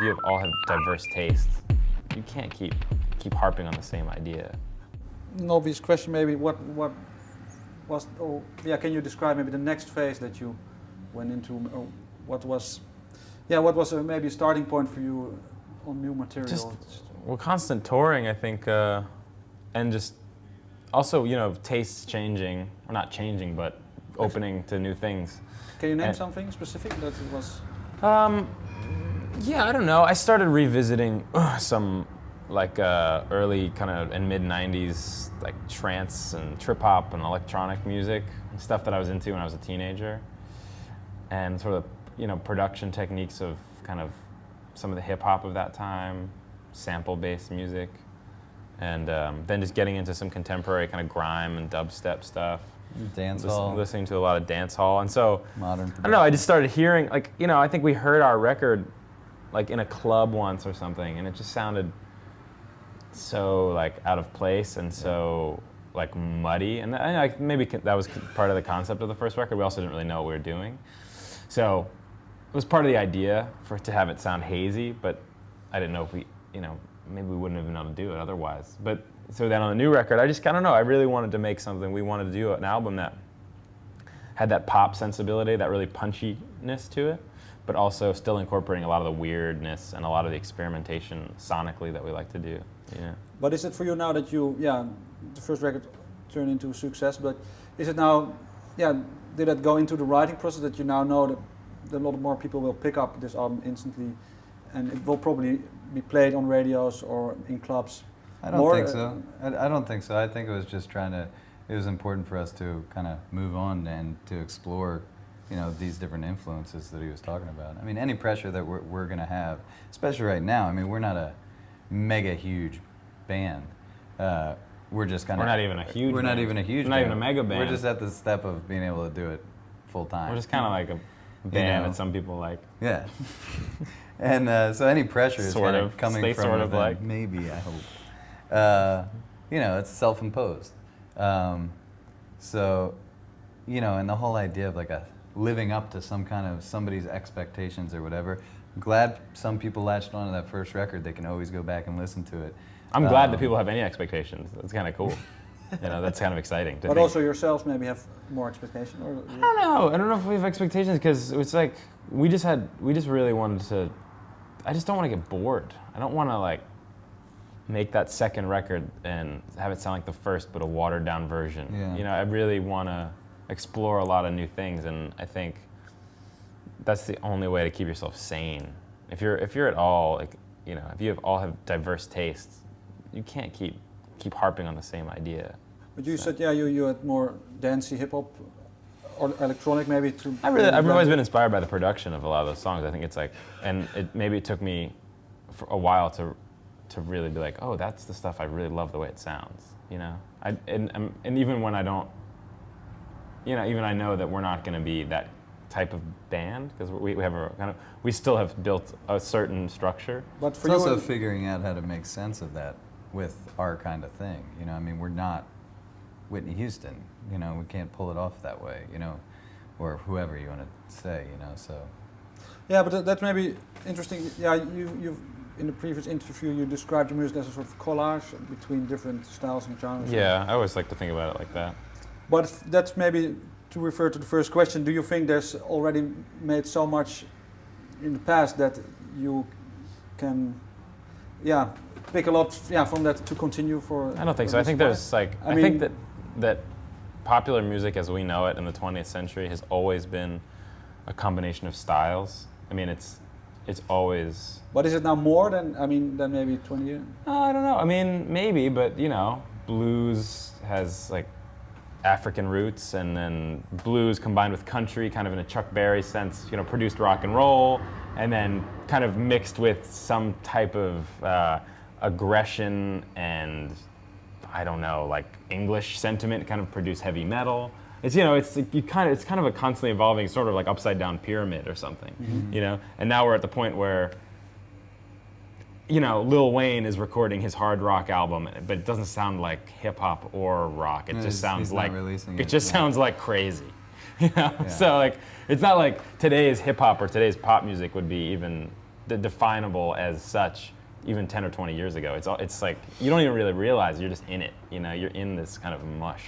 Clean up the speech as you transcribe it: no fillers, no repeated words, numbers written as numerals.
You all have diverse tastes. You can't keep harping on the same idea. An obvious question, maybe. What was? Oh, yeah. Can you describe maybe the next phase that you went into? Or what was? Yeah. What was maybe a starting point for you on new material? Just constant touring, I think, and just also tastes changing, or not changing, but opening to new things. Can you name something specific that it was? Yeah, I don't know. I started revisiting some like early kind of and mid '90s like trance and trip hop and electronic music, stuff that I was into when I was a teenager, and sort of production techniques of kind of some of the hip hop of that time, sample-based music, and then just getting into some contemporary kind of grime and dubstep stuff. Dancehall. Listening to a lot of dancehall, and so modern. I don't know. I just started hearing I think we heard our record like in a club once or something, and it just sounded so like out of place and so like muddy, and maybe that was part of the concept of the first record. We also didn't really know what we were doing, so it was part of the idea to have it sound hazy, but I didn't know if we maybe we wouldn't have been able to do it otherwise. But so then on the new record, I don't know. I really wanted to make something. We wanted to do an album that had that pop sensibility, that really punchiness to it, but also still incorporating a lot of the weirdness and a lot of the experimentation sonically that we like to do. Yeah. But is it for you now that the first record turned into a success, but is it now, did that go into the writing process that you now know that a lot more people will pick up this album instantly and it will probably be played on radios or in clubs? I don't think so. I don't think so. I think it was just it was important for us to kind of move on and to explore, these different influences that he was talking about. I mean, any pressure that we're going to have, especially right now, I mean, we're not a mega huge band. We're just kind of... We're not even a huge We're band. not even a huge We're not band. even a mega band. We're just at the step of being able to do it full time. We're just kind of like a band that some people like. Yeah. And so any pressure is kind of coming from sort of within. like. Maybe, I hope. It's self-imposed. So, and the whole idea of like living up to some kind of somebody's expectations or whatever. I'm glad some people latched onto that first record. They can always go back and listen to it. I'm glad that people have any expectations. That's kind of cool. That's kind of exciting. But also yourselves maybe have more expectation, or I don't know. I don't know if we have expectations because it's like we just really wanted to. I just don't want to get bored. I don't want to like make that second record and have it sound like the first, but a watered down version. Yeah. I really want to explore a lot of new things, and I think that's the only way to keep yourself sane. If you're at all like, if you all have diverse tastes, you can't keep harping on the same idea. But you said you had more dancey hip hop or electronic maybe too. I've always been inspired by the production of a lot of those songs. I think it's like, and maybe it took me for a while to really be like, oh, that's the stuff I really love the way it sounds. And even when I don't, even I know that we're not going to be that type of band because we have we still have built a certain structure. But for it's also figuring out how to make sense of that with our kind of thing. I mean, we're not Whitney Houston. We can't pull it off that way. Or whoever you want to say. So. Yeah, but that's maybe interesting. Yeah, you've in the previous interview you described the music as a sort of collage between different styles and genres. Yeah, I always like to think about it like that. But that's maybe to refer to the first question. Do you think there's already made so much in the past that you can, pick a lot, from that to continue for? I don't think so. I think there's like I think that popular music as we know it in the 20th century has always been a combination of styles. I mean, it's always. But is it now more than maybe 20 years? I don't know. I mean, maybe, but blues has like African roots, and then blues combined with country, kind of in a Chuck Berry sense, produced rock and roll, and then kind of mixed with some type of aggression and I don't know, like English sentiment, kind of produced heavy metal. It's it's kind of a constantly evolving sort of like upside down pyramid or something, And now we're at the point where Lil Wayne is recording his hard rock album, but it doesn't sound like hip hop or rock. It just sounds like sounds like crazy. So like it's not like today's hip hop or today's pop music would be even definable as such even 10 or 20 years ago. It's like you don't even really realize you're just in it. You know, you're in this kind of mush.